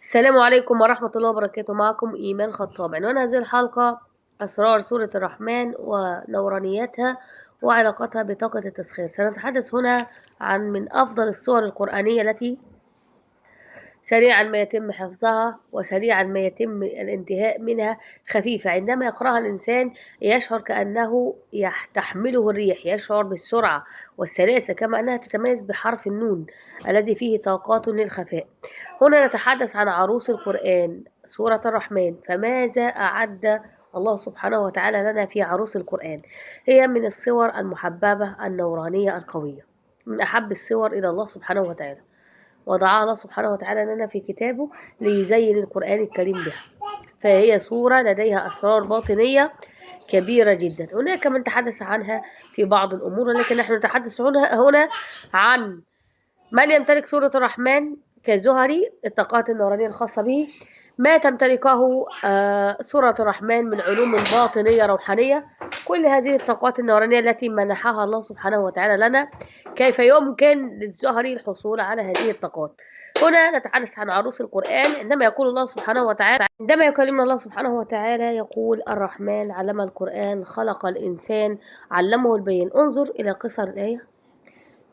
السلام عليكم ورحمة الله وبركاته. معكم إيمان خطاب. عنوان هذه الحلقة: أسرار سورة الرحمن ونورانيتها وعلاقتها بطاقة التسخير. سنتحدث هنا عن من أفضل السور القرآنية التي سريعا ما يتم حفظها وسريعا ما يتم الانتهاء منها. خفيفة عندما يقرأها الإنسان يشعر كأنه تحمله الريح، يشعر بالسرعة والسلاسة، كما أنها تتميز بحرف النون الذي فيه طاقات للخفاء. هنا نتحدث عن عروس القرآن سورة الرحمن. فماذا أعد الله سبحانه وتعالى لنا في عروس القرآن؟ هي من الصور المحببة النورانية القوية، من أحب الصور إلى الله سبحانه وتعالى، وضعها الله سبحانه وتعالى لنا في كتابه ليزين القرآن الكريم بها. فهي سورة لديها أسرار باطنية كبيرة جدا. هناك من تحدث عنها في بعض الأمور، ولكن نحن نتحدث هنا عن من يمتلك سورة الرحمن كزهري، الطاقات النورانية الخاصة به، ما تمتلكه سورة الرحمن من علوم باطنية روحانية. كل هذه الطاقات النورانية التي منحها الله سبحانه وتعالى لنا، كيف يمكن للزهري الحصول على هذه الطاقات؟ هنا نتحدث عن عروس القرآن. عندما يقول الله سبحانه وتعالى، عندما يكلمنا الله سبحانه وتعالى يقول: الرحمن علم القرآن، خلق الإنسان، علمه البيان. انظر إلى قصر الآية،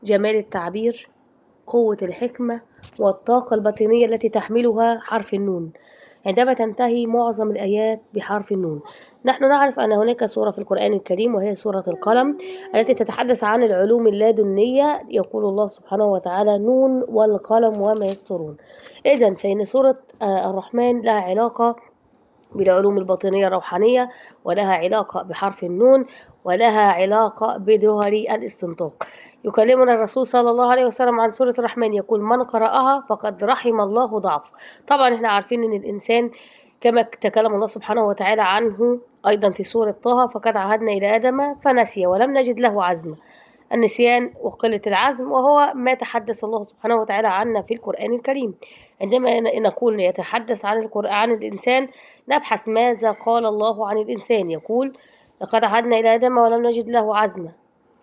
جمال التعبير، قوة الحكمة، والطاقة الباطنية التي تحملها حرف النون. عندما تنتهي معظم الآيات بحرف النون. نحن نعرف أن هناك سورة في القرآن الكريم وهي سورة القلم التي تتحدث عن العلوم اللادنية. يقول الله سبحانه وتعالى: نون والقلم وما يسطرون. إذن فإن سورة الرحمن لها علاقة بالعلوم الباطنية الروحانية، ولها علاقة بحرف النون، ولها علاقة بجوهر الاستنطاق. يكلمنا الرسول صلى الله عليه وسلم عن سورة الرحمن، يقول: من قرأها فقد رحم الله ضعف. طبعا احنا عارفين ان الانسان كما تكلم الله سبحانه وتعالى عنه ايضا في سورة طه: فقد عهدنا الى ادم فنسي ولم نجد له عزما. النسيان وقلة العزم، وهو ما تحدث الله سبحانه وتعالى عنا في القرآن الكريم. عندما نكون يتحدث عن القرآن عن الإنسان، نبحث ماذا قال الله عن الإنسان. يقول: لقد عهدنا إلى آدم ولم نجد له عزما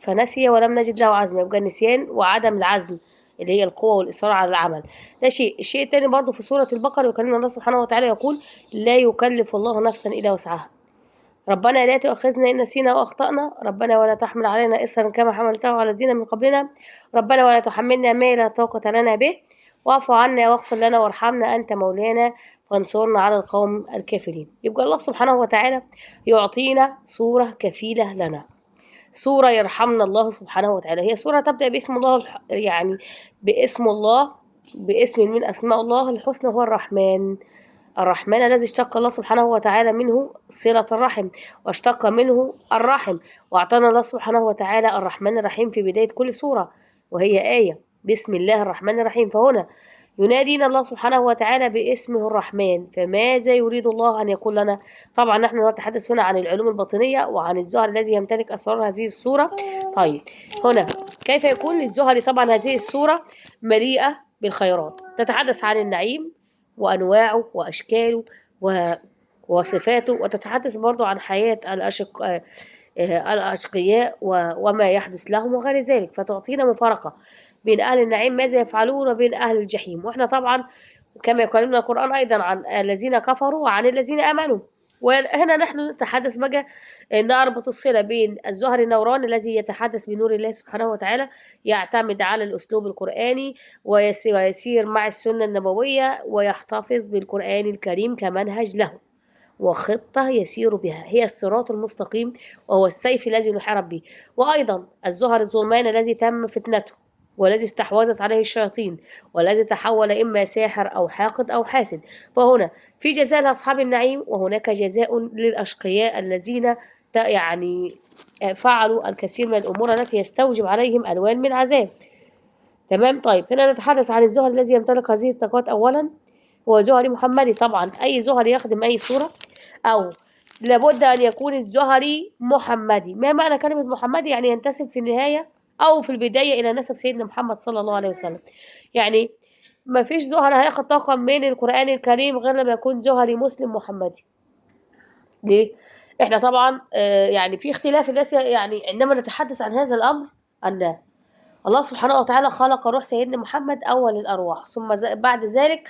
فنسي ولم نجد له عزما. يبقى النسيان وعدم العزم اللي هي القوة والإصرار على العمل، ده شيء. الشيء الثاني برضه في سورة البقرة يكلمنا الله سبحانه وتعالى يقول: لا يكلف الله نفسا إلا وسعها. ربنا لا تؤاخذنا إن نسينا وأخطأنا، ربنا ولا تحمل علينا إصرا كما حملته على الذين من قبلنا، ربنا ولا تحملنا ما لا طاقة لنا به، واعف عنا واغفر لنا وارحمنا أنت مولانا فانصرنا على القوم الكافرين. يبقى الله سبحانه وتعالى يعطينا صورة كفيلة لنا، صورة يرحمنا الله سبحانه وتعالى. هي صورة تبدأ باسم الله، يعني باسم الله، باسم من أسماء الله الحسنى هو الرحمن. الرحمن الذي اشتق الله سبحانه وتعالى منه صلة الرحم، واشتق منه الرحم، وأعطانا الله سبحانه وتعالى الرحمن الرحيم في بداية كل سورة، وهي آية بسم الله الرحمن الرحيم. فهنا ينادينا الله سبحانه وتعالى باسمه الرحمن. فماذا يريد الله أن يقول لنا؟ طبعا نحن نتحدث هنا عن العلوم الباطنية وعن الزهر الذي يمتلك أسرار هذه السورة. طيب هنا كيف يكون للزهر؟ طبعا هذه السورة مليئة بالخيرات، تتحدث عن النعيم وأنواعه وأشكاله وصفاته، وتتحدث برضو عن حياة الأشقياء وما يحدث لهم وغير ذلك. فتعطينا مفارقة بين أهل النعيم ماذا يفعلون وبين أهل الجحيم. وإحنا طبعا كما يكلمنا القرآن أيضا عن الذين كفروا وعن الذين آمنوا. وهنا نحن نتحدث بقى، نربط الصلة بين الزهر النوراني الذي يتحدث بنور الله سبحانه وتعالى، يعتمد على الأسلوب القرآني ويسير مع السنة النبوية، ويحتفظ بالقرآن الكريم كمنهج له وخطة يسير بها، هي الصراط المستقيم، وهو السيف الذي نحارب به. وأيضا الزهر الظلمان الذي تم فتنته، والذي استحوذت عليه الشياطين، والذي تحول إما ساحر أو حاقد أو حاسد. فهنا في جزاء لأصحاب النعيم، وهناك جزاء للأشقياء الذين يعني فعلوا الكثير من الأمور التي يستوجب عليهم ألوان من عذاب. تمام. طيب هنا نتحدث عن الزهر الذي يمتلك هذه الطاقات. أولا هو زهري محمدي. طبعا أي زهر يخدم أي صورة، أو لابد أن يكون الزهري محمدي. ما معنى كلمة محمدي؟ يعني ينتسب في النهاية أو في البداية إلى نسب سيدنا محمد صلى الله عليه وسلم. يعني ما فيش زهر هياخد طاقة من القرآن الكريم غير لما يكون زهري مسلم محمدي. ليه؟ احنا طبعا يعني في اختلاف الناس، يعني عندما نتحدث عن هذا الأمر أن الله سبحانه وتعالى خلق روح سيدنا محمد أول الأرواح، ثم بعد ذلك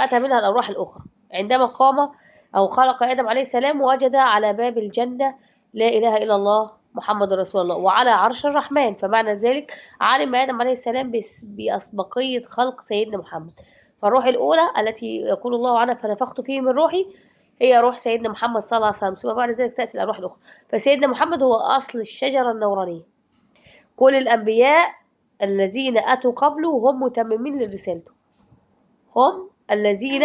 أتى منها الأرواح الأخرى. عندما قام أو خلق آدم عليه السلام وجد على باب الجنة لا إله إلا الله محمد رسول الله وعلى عرش الرحمن، فمعنى ذلك علم آدم عليه السلام بأسبقية خلق سيدنا محمد. فالروح الأولى التي يقول الله عنها فنفخت فيه من روحي هي روح سيدنا محمد صلى الله عليه وسلم، ثم بعد ذلك تأتي الأرواح الأخرى. فسيدنا محمد هو أصل الشجرة النورانية. كل الأنبياء الذين أتوا قبله هم متممين لرسالته، هم الذين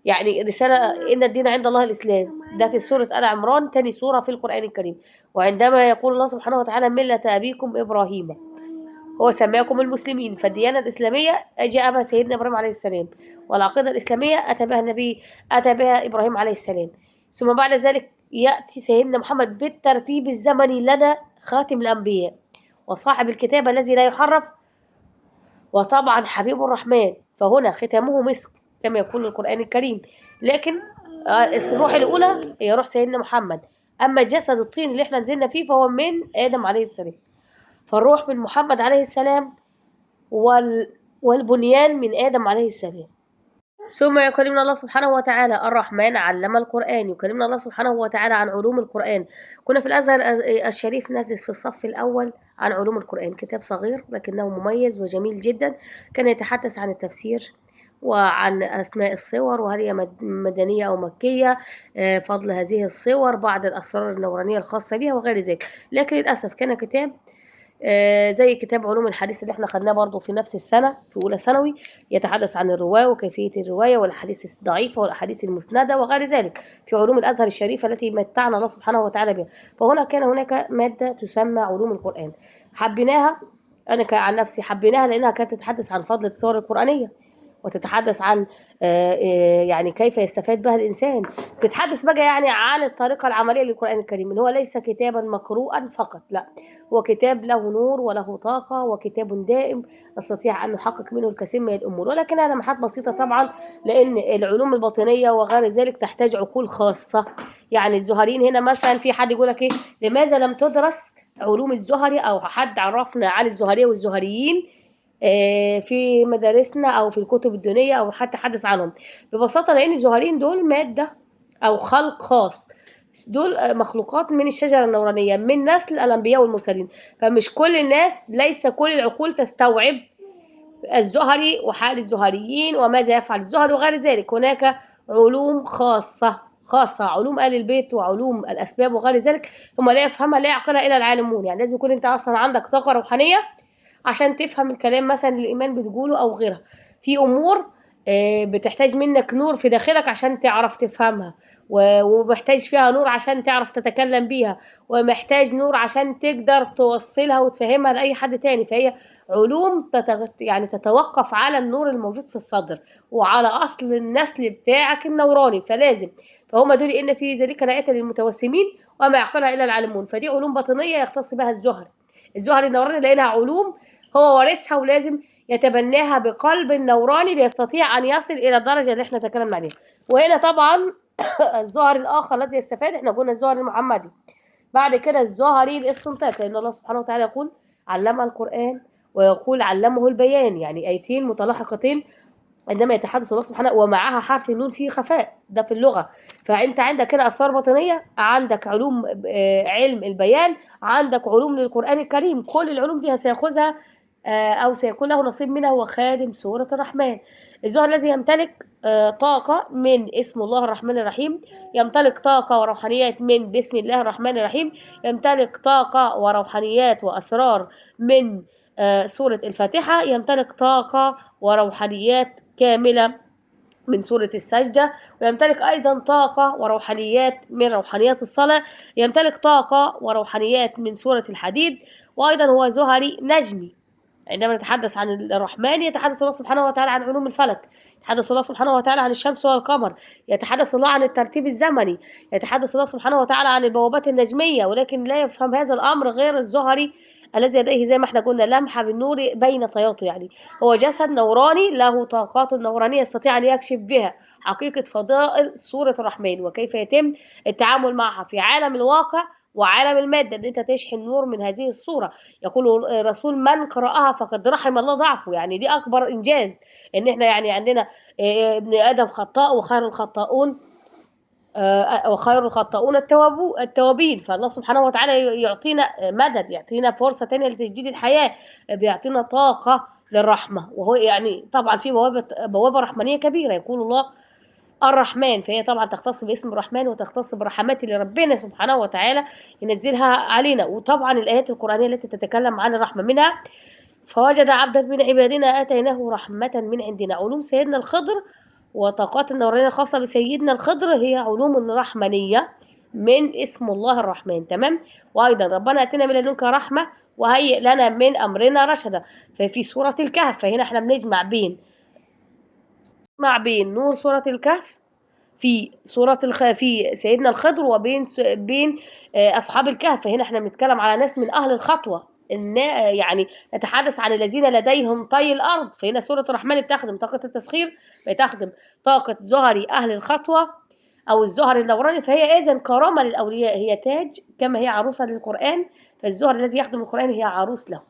يعني رسالة إن الدين عند الله الإسلام، ده في سورة آل عمران تاني سورة في القرآن الكريم. وعندما يقول الله سبحانه وتعالى ملة أبيكم إبراهيم هو سماكم المسلمين، فالديانة الإسلامية جاء بها سيدنا إبراهيم عليه السلام، والعقيدة الإسلامية أتى بها إبراهيم عليه السلام. ثم بعد ذلك يأتي سيدنا محمد بالترتيب الزمني لنا خاتم الأنبياء وصاحب الكتاب الذي لا يحرف، وطبعا حبيب الرحمن، فهنا ختامه مسك كما يقول القرآن الكريم. لكن الروح الأولى هي روح سيدنا محمد، أما جسد الطين اللي احنا نزلنا فيه فهو من آدم عليه السلام، فالروح من محمد عليه السلام والبنيان من آدم عليه السلام. ثم يكلمنا الله سبحانه وتعالى الرحمن علم القرآن، يكلمنا الله سبحانه وتعالى عن علوم القرآن. كنا في الأزهر الشريف ندرس في الصف الأول عن علوم القرآن، كتاب صغير لكنه مميز وجميل جدا، كان يتحدث عن التفسير وعن أسماء الصور وهل هي مدنية أو مكية، فضل هذه الصور، بعض الأسرار النورانية الخاصة بها وغير ذلك. لكن للأسف كان كتاب زي كتاب علوم الحديث اللي احنا خدناه برضو في نفس السنة في أولى ثانوي، يتحدث عن الرواية وكيفية الرواية والأحاديث الضعيفة والأحاديث المسندة وغير ذلك في علوم الأزهر الشريفة التي متعنا الله سبحانه وتعالى بها. فهنا كان هناك مادة تسمى علوم القرآن، حبيناها، أنا عن نفسي حبيناها لأنها كانت تتحدث عن فضل السور القرآنية وتتحدث عن يعني كيف يستفاد بها الإنسان، تتحدث بقى يعني عن الطريقة العملية للقرآن الكريم، إن هو ليس كتابا مقروءا فقط، لا هو كتاب له نور وله طاقة وكتاب دائم نستطيع أن نحقق منه الكثير من الأمور، ولكنها لمحات بسيطة طبعا، لأن العلوم الباطنية وغير ذلك تحتاج عقول خاصة. يعني الزهريين هنا مثلا في حد يقول لك إيه لماذا لم تدرس علوم الزهري، أو حد عرفنا عن الزهرية والزهريين في مدارسنا او في الكتب الدينيه او حتى حدث عنهم. ببساطه لان الزهريين دول ماده او خلق خاص، دول مخلوقات من الشجره النورانيه من نسل الانبياء والمرسلين، فمش كل الناس، ليس كل العقول تستوعب الزهري وحال الزهريين وماذا يفعل الزهري وغير ذلك. هناك علوم خاصة علوم آل البيت وعلوم الأسباب وغير ذلك ثم لا يفهمها لا يعقلها إلا العالمون. يعني لازم يكون أنت أصلا عندك طاقة روحانية عشان تفهم الكلام مثلا الإيمان بتقوله أو غيرها. في أمور بتحتاج منك نور في داخلك عشان تعرف تفهمها، ومحتاج فيها نور عشان تعرف تتكلم بيها، ومحتاج نور عشان تقدر توصلها وتفهمها لأي حد تاني. فهي علوم يعني تتوقف على النور الموجود في الصدر وعلى أصل النسل بتاعك النوراني، فهم دول إن في ذلك لآيات للمتوسمين وما يعقلها إلا العالمون. فدي علوم باطنية يختص بها الزهري النوراني، لأنها علوم هو وارثها ولازم يتبناها بقلب نوراني ليستطيع أن يصل إلى الدرجة اللي احنا تكلمنا عليها. وهنا طبعا الزهر الآخر الذي يستفاد، احنا قلنا الزهر المحمدي، بعد كده الزهري الاستنطاق، لأن الله سبحانه وتعالى يقول علم القرآن ويقول علمه البيان، يعني آيتين متلاحقتين عندما يتحدث الله سبحانه ومعها حرف النون فيه خفاء، ده في اللغة. فأنت عندك هنا أسرار باطنية، عندك علوم علم البيان، عندك علوم للقرآن الكريم، كل العلوم دي سيأخذها أو سيكون له نصيب منها هو خادم سورة الرحمن. الزهر الذي يمتلك طاقة من اسم الله الرحمن الرحيم، يمتلك طاقة وروحانيات من بسم الله الرحمن الرحيم، يمتلك طاقة وروحانيات وأسرار من سورة الفاتحة، يمتلك طاقة وروحانيات كاملة من سورة السجدة، ويمتلك أيضا طاقة وروحانيات من روحانيات الصلاة، يمتلك طاقة وروحانيات من سورة الحديد، وأيضا هو زهري نجمي. عندما نتحدث عن الرحمن يتحدث الله سبحانه وتعالى عن علوم الفلك، يتحدث الله سبحانه وتعالى عن الشمس والقمر، يتحدث الله عن الترتيب الزمني، يتحدث الله سبحانه وتعالى عن البوابات النجمية، ولكن لا يفهم هذا الأمر غير الزهري الذي لديه زي ما احنا قلنا لمحة بالنور بين طياته، يعني هو جسد نوراني له طاقات نورانية يستطيع أن يكشف بها حقيقة فضائل سورة الرحمن وكيف يتم التعامل معها في عالم الواقع وعالم المادة، ان انت تشحن نور من هذه الصورة. يقول الرسول من قرأها فقد رحم الله ضعفه، يعني دي اكبر انجاز ان احنا يعني عندنا ابن ادم خطاء وخير الخطاؤون وخير الخطاؤون التوابين. فالله سبحانه وتعالى يعطينا مدد، يعطينا فرصة تانية لتجديد الحياة، بيعطينا طاقة للرحمة. وهو يعني طبعا في بوابة رحمانية كبيرة. يقول الله الرحمن، فهي طبعا تختص باسم الرحمن وتختص بالرحمات اللي ربنا سبحانه وتعالى ينزلها علينا. وطبعا الآيات القرآنية التي تتكلم عن الرحمة منها فوجد عبدا من عبادنا آتيناه رحمة من عندنا. علوم سيدنا الخضر وطاقات النورانية الخاصة بسيدنا الخضر هي علوم رحمانية من اسم الله الرحمن. تمام. وأيضا ربنا آتنا من لدنك رحمة وهيئ لنا من أمرنا رشدا. ففي سورة الكهف، فهنا احنا بنجمع بين نور سورة الكهف في في سيدنا الخضر وبين بين أصحاب الكهف. فهنا احنا بنتكلم على ناس من أهل الخطوة، إن يعني نتحدث عن الذين لديهم طي الأرض. فهنا سورة الرحمن بتخدم طاقة التسخير، بتخدم طاقة زهري أهل الخطوة أو الزهر النوراني. فهي إذن كرامة للأولياء، هي تاج كما هي عروسة للقرآن. فالزهر الذي يخدم القرآن هي عروس له،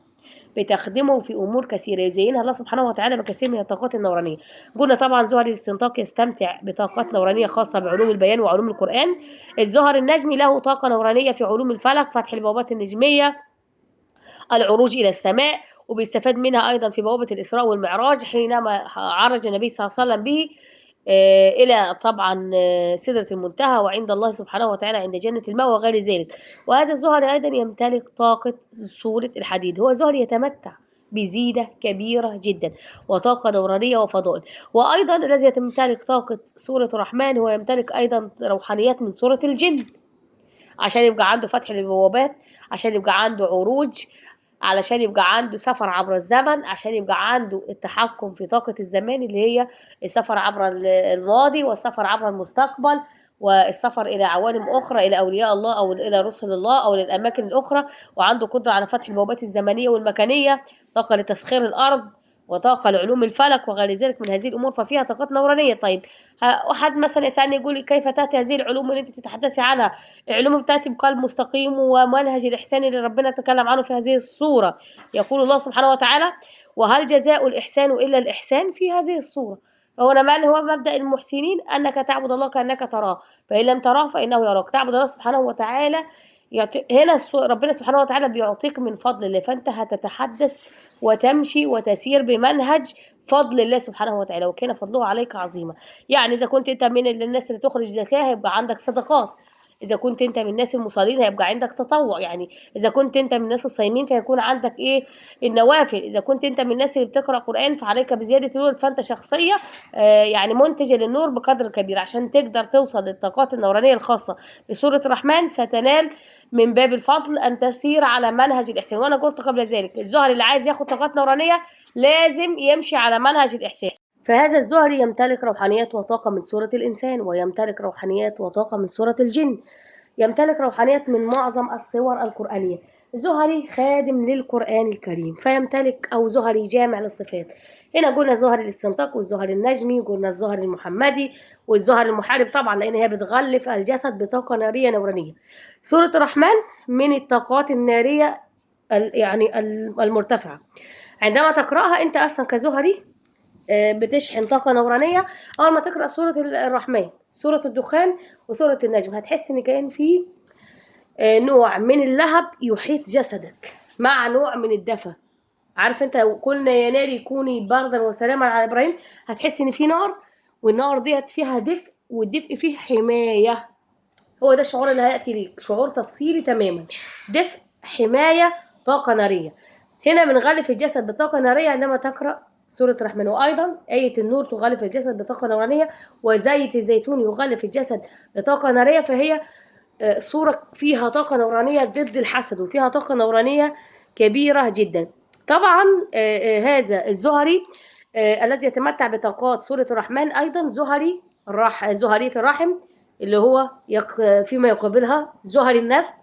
بتخدمه في امور كثيره يزينها الله سبحانه وتعالى بكثير من الطاقات النورانيه. قلنا طبعا زهر الاستنطاق يستمتع بطاقات نورانيه خاصه بعلوم البيان وعلوم القران. الزهر النجمي له طاقه نورانيه في علوم الفلك، فتح البوابات النجميه، العروج الى السماء، وبيستفاد منها ايضا في بوابه الاسراء والمعراج حينما عرج النبي صلى الله عليه وسلم به إلى طبعا سدرة المنتهى وعند الله سبحانه وتعالى عند جنة الماء وغير ذلك. وهذا الزهر أيضا يمتلك طاقة سورة الحديد، هو زهر يتمتع بزيدة كبيرة جدا وطاقة نورانية وفضائل. وأيضا الذي يمتلك طاقة سورة الرحمن هو يمتلك أيضا روحانيات من سورة الجن، عشان يبقى عنده فتح للبوابات، عشان يبقى عنده عروج، علشان يبقى عنده سفر عبر الزمن، عشان يبقى عنده التحكم في طاقة الزمان اللي هي السفر عبر الماضي والسفر عبر المستقبل والسفر إلى عوالم أخرى، إلى أولياء الله أو إلى رسل الله أو للأماكن الأخرى. وعنده قدرة على فتح البوابات الزمنية والمكانية، طاقة لتسخير الأرض وطاقة لعلوم الفلك وغير ذلك من هذه الأمور. ففيها طاقات نورانية. طيب أحد مثلا يسألني يقول لي كيف تأتي هذه العلوم اللي أنت تتحدثي عنها؟ العلوم بتأتي بقلب مستقيم ومنهج الإحسان اللي ربنا تكلم عنه في هذه الصورة. يقول الله سبحانه وتعالى وهل جزاء الإحسان إلا الإحسان في هذه الصورة. فهنا من هو مبدأ المحسنين أنك تعبد الله كأنك تراه، فإن لم تراه فإنه يراك. تعبد الله سبحانه وتعالى هنا ربنا سبحانه وتعالى بيعطيك من فضل الله، فأنت هتتحدث وتمشي وتسير بمنهج فضل الله سبحانه وتعالى، وكان فضله عليك عظيما. يعني إذا كنت أنت من الناس اللي تخرج زكاة هيبقى عندك صدقات، إذا كنت أنت من الناس المصلين هيبقى عندك تطوع، يعني إذا كنت أنت من الناس الصايمين فيكون عندك إيه النوافل، إذا كنت أنت من الناس اللي بتقرأ قرآن فعليك بزيادة النور. فأنت شخصية يعني منتجة للنور بقدر كبير. عشان تقدر توصل للطاقات النورانية الخاصة بسورة الرحمن ستنال من باب الفضل أن تسير على منهج الإحسان. وأنا قلت قبل ذلك الزهر اللي عايز ياخد طاقات نورانية لازم يمشي على منهج الإحساس. فهذا الزهر يمتلك روحانيات وطاقة من سورة الإنسان، ويمتلك روحانيات وطاقة من سورة الجن، يمتلك روحانيات من معظم الصور القرآنية. زهري خادم للقرآن الكريم فيمتلك، أو زهري جامع للصفات. هنا قلنا زهر الاستنطاق والزهر النجمي، قلنا الزهر المحمدي والزهر المحارب طبعا لأن هي بتغلف الجسد بطاقة نارية نورانية. سورة الرحمن من الطاقات النارية يعني المرتفعة. عندما تقرأها أنت أصلا كزهري بتشحن طاقة نورانية. أول ما تقرأ سورة الرحمن، سورة الدخان وسورة النجم، هتحس إن كأن في نوع من اللهب يحيط جسدك مع نوع من الدفى. عارف انت قلنا يا ناري كوني بردا وسلاما على ابراهيم، هتحس ان في نار والنار ديت فيها دفء والدفء فيه حماية. هو ده الشعور اللي هيأتي ليك، شعور تفصيلي تماما، دفء، حماية، طاقة نارية. هنا بنغلف الجسد بطاقة نارية عندما تقرأ سورة الرحمن. وأيضا آية النور تغلف الجسد بطاقة نورانية، وزيت الزيتون يغلف الجسد بطاقة نارية. فهي صورة فيها طاقة نورانية ضد الحسد وفيها طاقة نورانية كبيرة جدا. طبعا هذا الزهري الذي يتمتع بطاقات سورة الرحمن أيضا زهرية الرحم اللي هو فيما يقابلها زهري النسل،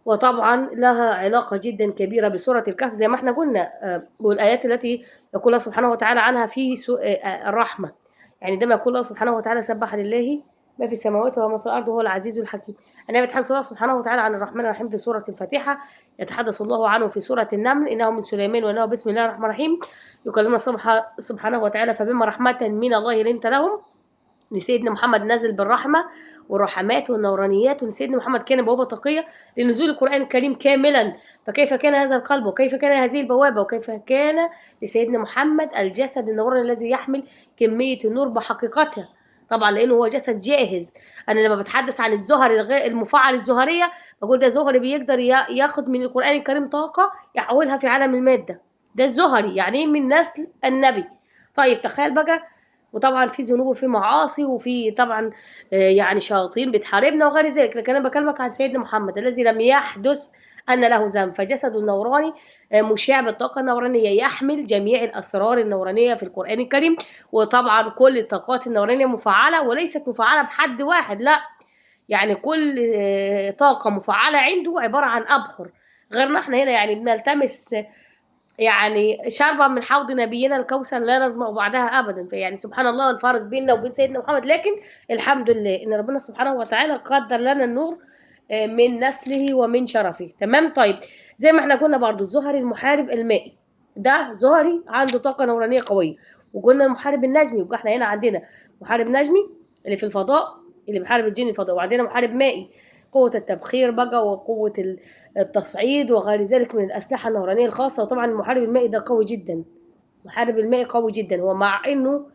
وطبعا لها علاقة جدا كبيرة بسورة الكهف زي ما احنا قلنا، والآيات التي يقول الله سبحانه وتعالى عنها في الرحمة. يعني عندما يقول الله سبحانه وتعالى سبح لله ما في السماوات وما في الأرض وهو العزيز الحكيم. أنا بيتحدث الله سبحانه وتعالى عن الرحمن الرحيم في سورة الفاتحة، يتحدث الله عنه في سورة النمل إنه من سليمان وإنه بسم الله الرحمن الرحيم. يكلمنا سبحانه وتعالى فبما رحمة من الله لنت لهم. لسيدنا محمد نزل بالرحمة والرحمات والنورانيات، ولسيدنا محمد كان بوابة تقية لنزول القرآن الكريم كاملا. فكيف كان هذا القلب، وكيف كان هذه البوابة، وكيف كان لسيدنا محمد الجسد النوراني الذي يحمل كمية النور بحقيقتها. طبعا لأنه هو جسد جاهز. أنا لما بتحدث عن الزهر المفعل الزهرية بقول ده زهري بيقدر ياخد من القرآن الكريم طاقة يحولها في عالم المادة. ده الزهري يعني من نسل النبي. طيب تخيل بقى، وطبعا في ذنوب وفي معاصي وفي طبعا يعني شياطين بتحاربنا وغير ذلك، لكن انا بكلمك عن سيدنا محمد الذي لم يحدث ان له ذنب، فجسده النوراني مشع بالطاقه النورانيه يحمل جميع الاسرار النورانيه في القران الكريم. وطبعا كل الطاقات النورانيه مفعله وليست مفعله بحد واحد، لا، يعني كل طاقه مفعله عنده عباره عن ابحر. غيرنا احنا هنا يعني بنلتمس يعني شربا من حوض نبينا الكوثر لا نظمأ بعدها ابدا. فيعني سبحان الله الفارق بيننا وبين سيدنا محمد، لكن الحمد لله ان ربنا سبحانه وتعالى قدر لنا النور من نسله ومن شرفه. تمام. طيب زي ما احنا قلنا برضو الزهري المحارب المائي ده زهري عنده طاقه نورانيه قويه. وقلنا المحارب النجمي، يبقى احنا هنا عندنا محارب نجمي اللي في الفضاء اللي بيحارب الجن الفضاء، وعندنا محارب مائي قوة التبخير بقى وقوة التصعيد وغير ذلك من الأسلحة النورانية الخاصة. وطبعا المحارب المائي ده قوي جدا. المحارب المائي قوي جدا، هو مع انه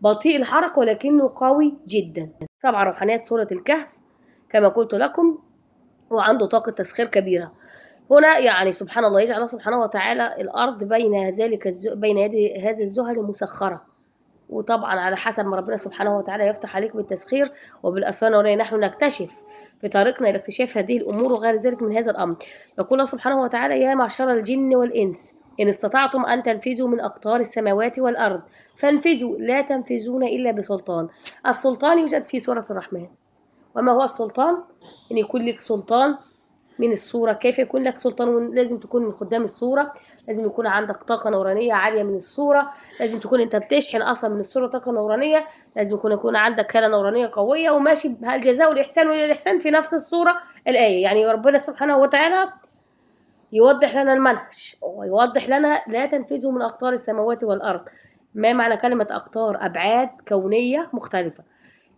بطيء الحركة ولكنه قوي جدا. طبعا روحانيات سورة الكهف كما قلت لكم، وعنده طاقة تسخير كبيرة. هنا يعني سبحان الله يجعل الله سبحانه وتعالى الأرض بين ذلك بين يدي هذا الزهر مسخرة. وطبعا على حسب ما ربنا سبحانه وتعالى يفتح عليك بالتسخير وبالأسرار النورانية نحن نكتشف في طريقنا إلى اكتشاف هذه الأمور وغير ذلك من هذا الأمر. يقول الله سبحانه وتعالى يا معشر الجن والإنس إن استطعتم أن تنفذوا من أقطار السماوات والأرض فانفذوا لا تنفذون إلا بسلطان. السلطان يوجد في سورة الرحمن. وما هو السلطان؟ إن يكون لك سلطان من الصورة. كيف يكون لك سلطان؟ لازم تكون من خدام الصورة، لازم يكون عندك طاقة نورانية عالية من الصورة، لازم تكون انت بتشحن اصلا من الصورة طاقة نورانية، لازم يكون عندك هالة نورانية قوية وماشي بهالجزاء والإحسان والإحسان في نفس الصورة الآية. يعني ربنا سبحانه وتعالى يوضح لنا المنهج ويوضح لنا لا تنفذوا من أقطار السماوات والأرض. ما معنى كلمة أقطار؟ أبعاد كونية مختلفة.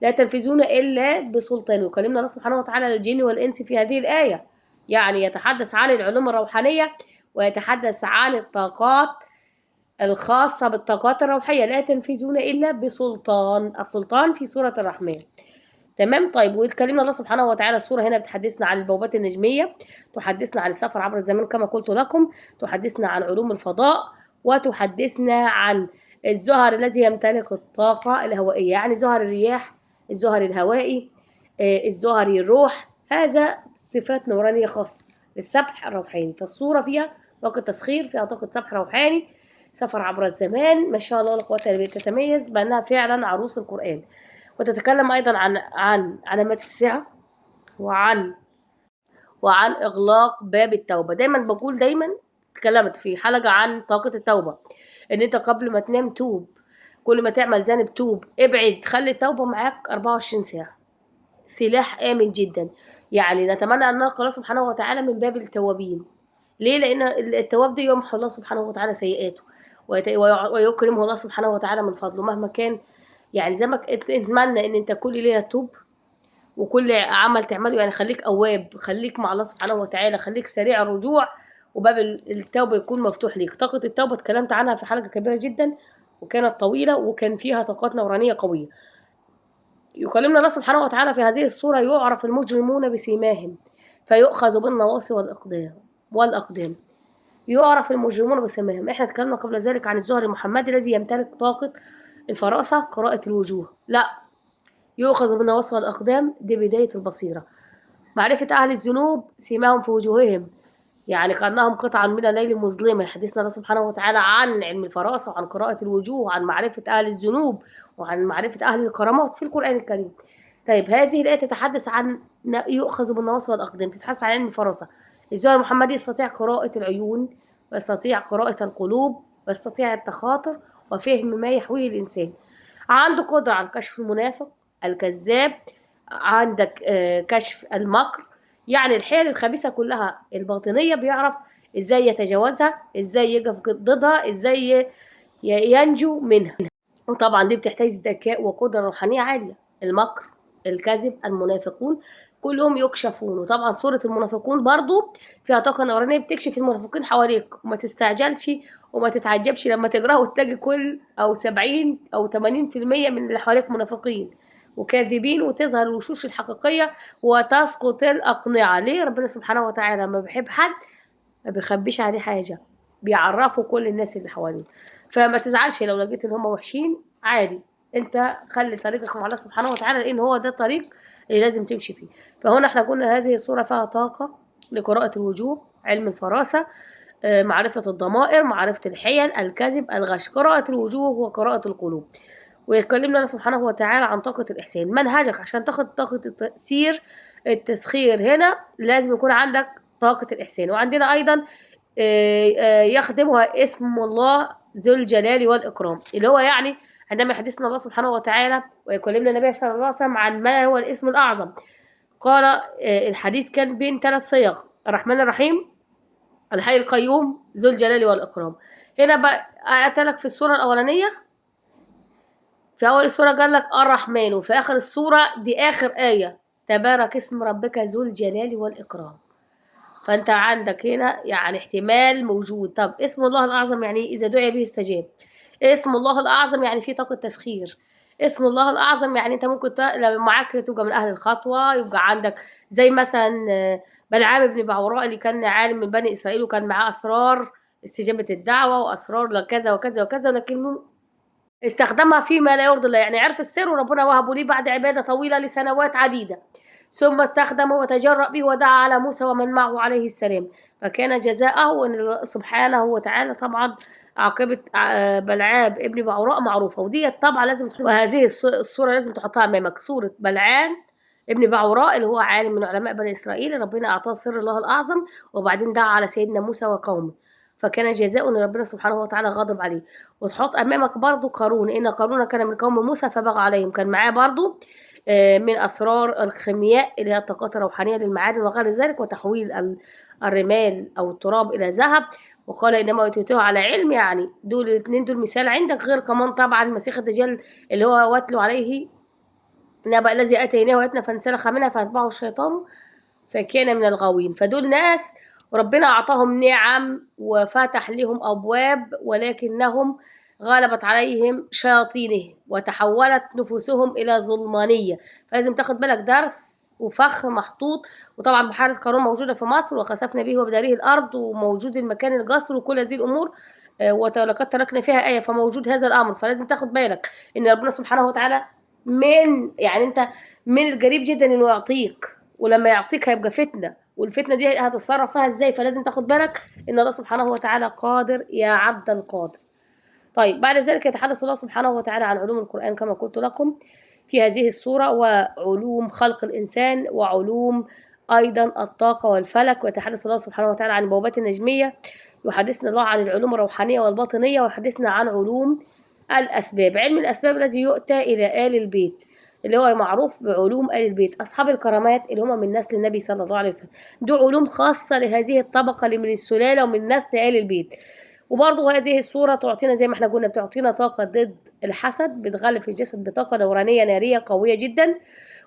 لا تنفذون إلا بسلطان. وكلمنا الله سبحانه وتعالى للجن والإنس في هذه الآية، يعني يتحدث عن العلوم الروحانية ويتحدث عن الطاقات الخاصة بالطاقات الروحية. لا تنفذون إلا بسلطان. السلطان في سورة الرحمن. تمام. طيب واتكلمنا الله سبحانه وتعالى السورة هنا بتحدثنا عن البوابات النجمية، تحدثنا عن السفر عبر الزمان كما قلت لكم، تحدثنا عن علوم الفضاء، وتحدثنا عن الزهر الذي يمتلك الطاقة الهوائية، يعني زهر الرياح، الزهر الهوائي، الزهر الروح. هذا صفات نورانية خاصة للسبح الروحاني. فالصورة فيها طاقة تسخير، فيها طاقة سبح روحاني، سفر عبر الزمان. ما شاء الله لا قوة إلا بالله، تتميز بأنها فعلا عروس القرآن. وتتكلم أيضا عن علامات الساعة وعن إغلاق باب التوبة. دايما بقول، دايما اتكلمت في حلقة عن طاقة التوبة إن أنت قبل ما تنام توب، كل ما تعمل ذنب توب، ابعد، خلي التوبة معاك 24 ساعة. سلاح آمن جدا. يعني نتمنى أن نلقى الله سبحانه وتعالى من باب التوابين. ليه؟ لأن التواب ده يمحو الله سبحانه وتعالى سيئاته ويكرمه الله سبحانه وتعالى من فضله مهما كان. يعني زي ما اتمنى ان انت كل ليله تتوب وكل عمل تعمله، يعني خليك اواب، خليك مع الله سبحانه وتعالى، خليك سريع الرجوع وباب التوبه يكون مفتوح ليك. طاقه التوبه اتكلمت عنها في حلقه كبيره جدا وكانت طويله وكان فيها طاقات نورانيه قويه. يكلمنا الله سبحانه وتعالى في هذه الصوره يعرف المجرمون بسيماهم فيؤخذ بالنواصي والاقدام. يعرف المجرمون بسيماهم. احنا اتكلمنا قبل ذلك عن الزهر المحمدي الذي يمتلك طاقه الفراسة، قراءة الوجوه. لا، يؤخذ بالنواصي والأقدام، دي بداية البصيرة. معرفة أهل الذنوب سيماهم في وجوههم، يعني كأنهم قطعا من الليل مظلمة. يحدثنا الله سبحانه وتعالى عن علم الفراسة وعن قراءة الوجوه وعن معرفة أهل الذنوب وعن معرفة أهل الكرامات في القرآن الكريم. طيب هذه الآية تتحدث عن يؤخذ بالنواصي والأقدام، تتحدث عن علم الفراسة. الزهر المحمدي يستطيع قراءة العيون ويستطيع قراءة القلوب ويستطيع التخاطر وفهم ما يحويه الإنسان. عنده قدرة على كشف المنافق، الكذاب، عندك كشف المكر. يعني الحيل الخبيثة كلها الباطنية بيعرف ازاي يتجاوزها، ازاي يقف ضدها، ازاي ينجو منها. وطبعا دي بتحتاج ذكاء وقدرة روحانية عالية. المكر، الكذب، المنافقون كلهم يكشفون. وطبعا سورة المنافقون برضو فيها طاقة نورانية بتكشف المنافقين حواليك، وما تستعجلش وما تتعجبش لما تقرأه وتلاقي كل أو 70 أو 80% من اللي حواليك منافقين وكاذبين، وتظهر الوشوش الحقيقية وتسقط الأقنعة. ليه؟ ربنا سبحانه وتعالى لما بيحب حد ما بيخبيش عليه حاجة، بيعرفوا كل الناس اللي حواليه. فما تزعلش لو لقيت ان هم وحشين، عادي، انت خلي طريقك مع الله سبحانه وتعالى، لان هو ده الطريق اللي لازم تمشي فيه. فهنا احنا قلنا هذه الصورة فيها طاقة لقراءة الوجوه، علم الفراسة، معرفة الضمائر، معرفة الحيل، الكذب، الغش، قراءة الوجوه وقراءة القلوب. ويكلمنا الله سبحانه وتعالى عن طاقة الإحسان. منهجك عشان تاخد طاقة التأثير التسخير هنا لازم يكون عندك طاقة الإحسان. وعندنا أيضا يخدمها اسم الله ذو الجلال والإكرام، اللي هو يعني عندما يحدثنا الله سبحانه وتعالى ويكلمنا النبي صلى الله عليه وسلم عن ما هو الاسم الأعظم. قال الحديث كان بين 3 صيغ: الرحمن الرحيم، الحي القيوم، ذو الجلال والإكرام. هنا بقى قالك في السورة الأولانية، في أول السورة قال لك الرحمن، وفي آخر السورة دي آخر آية: تبارك اسم ربك ذو الجلال والإكرام. فأنت عندك هنا يعني احتمال موجود. طب اسم الله الأعظم يعني إذا دعي به استجاب. اسم الله الأعظم يعني فيه طاقة تسخير. اسم الله الأعظم يعني أنت ممكن لو معاك تبقى من أهل الخطوة، يبقى عندك زي مثلا بلعام بن بعوراء اللي كان عالم من بني إسرائيل وكان معاه أسرار استجابة الدعوة وأسرار لكذا وكذا وكذا، لكن استخدمها فيما لا يرضي الله. يعني عرف السر وربنا وهبه ليه بعد عبادة طويلة لسنوات عديدة، ثم استخدمه وتجرأ به ودعا على موسى ومن معه عليه السلام، فكان جزاءه ان سبحانه وتعالى طبعا عاقبة بلعام ابن بعوراء معروفة. ودي طبعا لازم، وهذه الصورة لازم تحطها امامك، صورة بلعام ابن بعوراء اللي هو عالم من علماء بني اسرائيل، ربنا اعطاه سر الله الاعظم وبعدين دعا على سيدنا موسى وقومه، فكان جزاء ان ربنا سبحانه وتعالى غضب عليه. وتحط امامك برضو قارون، ان قارون كان من قوم موسى فبغى عليهم، كان معاه برضو من اسرار الخيمياء اللي هي الطاقات الروحانيه للمعادن وغير ذلك، وتحويل الرمال او التراب الى ذهب. وقال انما اوتيته على علم. يعني دول الاثنين دول مثال عندك، غير كمان طبعا المسيح الدجال اللي هو واتلو عليه نبأ الذي اتيناه واتنا فانسلخ منها فاتبعه الشيطان فكان من الغاوين. فدول ناس وربنا أعطاهم نعم وفتح لهم أبواب، ولكنهم غلبت عليهم شياطينهم وتحولت نفوسهم إلى ظلمانية. فلازم تاخد بالك درس وفخ محطوط. وطبعا بحيرة قارون موجودة في مصر، وخسفنا به وبداره الأرض، وموجود المكان الجسر وكل هذه الأمور، ولقد تركنا فيها آية، فموجود هذا الأمر. فلازم تاخد بالك إن ربنا سبحانه وتعالى من يعني أنت من القريب جدا إنه يعطيك، ولما يعطيك هيبقى فتنة، والفتنة دي هتتصرف فيها ازاي. فلازم تاخد بالك ان الله سبحانه وتعالى قادر يا عبد القادر. طيب بعد ذلك يتحدث الله سبحانه وتعالى عن علوم القرآن كما قلت لكم في هذه السورة، وعلوم خلق الإنسان، وعلوم أيضا الطاقة والفلك. ويتحدث الله سبحانه وتعالى عن البوابات النجمية، يحدثنا الله عن العلوم الروحانية والباطنية، ويحدثنا عن علوم الأسباب، علم الأسباب الذي يؤتى إلى آل البيت اللي هو معروف بعلوم آل البيت، أصحاب الكرامات اللي هم من نسل النبي صلى الله عليه وسلم. دول علوم خاصة لهذه الطبقة اللي من السلالة ومن نسل آل البيت. وبرضه هذه الصورة تعطينا زي ما احنا قلنا، بتعطينا طاقة ضد الحسد، بتغلف في الجسد بطاقة دورانية نارية قوية جدا،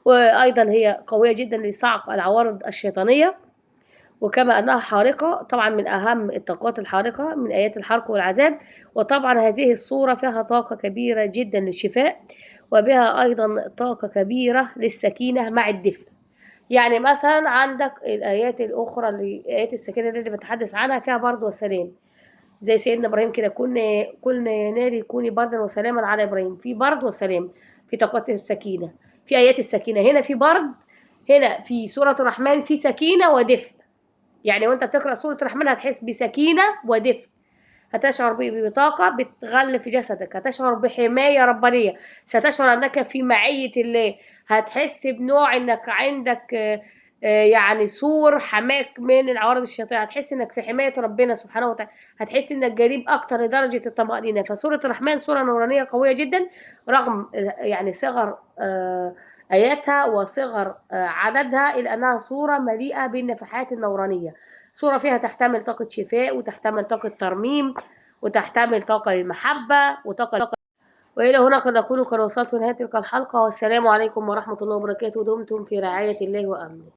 وأيضا هي قوية جدا لصعق العوارض الشيطانية، وكما أنها حارقة طبعا من أهم الطاقات الحارقة من آيات الحرق والعذاب. وطبعا هذه الصورة فيها طاقة كبيرة جدا للشفاء، وبها أيضا طاقة كبيرة للسكينة مع الدفء. يعني مثلا عندك الآيات الأخرى اللي آيات السكينة اللي بتحدث عنها فيها برد وسلام، زي سيدنا إبراهيم كده، كنا يا ناري كوني بردا وسلاما على إبراهيم، في برد وسلام في طاقات السكينة في آيات السكينة. هنا في برد، هنا في سورة الرحمن في سكينة ودفء. يعني وانت بتقرأ سورة الرحمن هتحس بسكينة ودفء، هتشعر بطاقة بتغلف في جسدك، هتشعر بحماية ربانية، ستشعر أنك في معية الله، هتحس بنوع أنك عندك يعني سور حماك من العوارض الشيطانية، هتحس انك في حماية ربنا سبحانه وتعالى، هتحس انك قريب اكتر لدرجة الطمأنينة. فسورة الرحمن سورة نورانية قوية جدا، رغم يعني صغر آياتها وصغر عددها، إلا أنها سورة مليئة بالنفحات النورانية. سورة فيها تحتمل طاقة شفاء، وتحتمل طاقة ترميم، وتحتمل طاقة للمحبة وطاقة. وإلى هنا قد أكون قد وصلت لنهاية تلك الحلقة، والسلام عليكم ورحمة الله وبركاته. دمتم في رعاية الله وأمنه.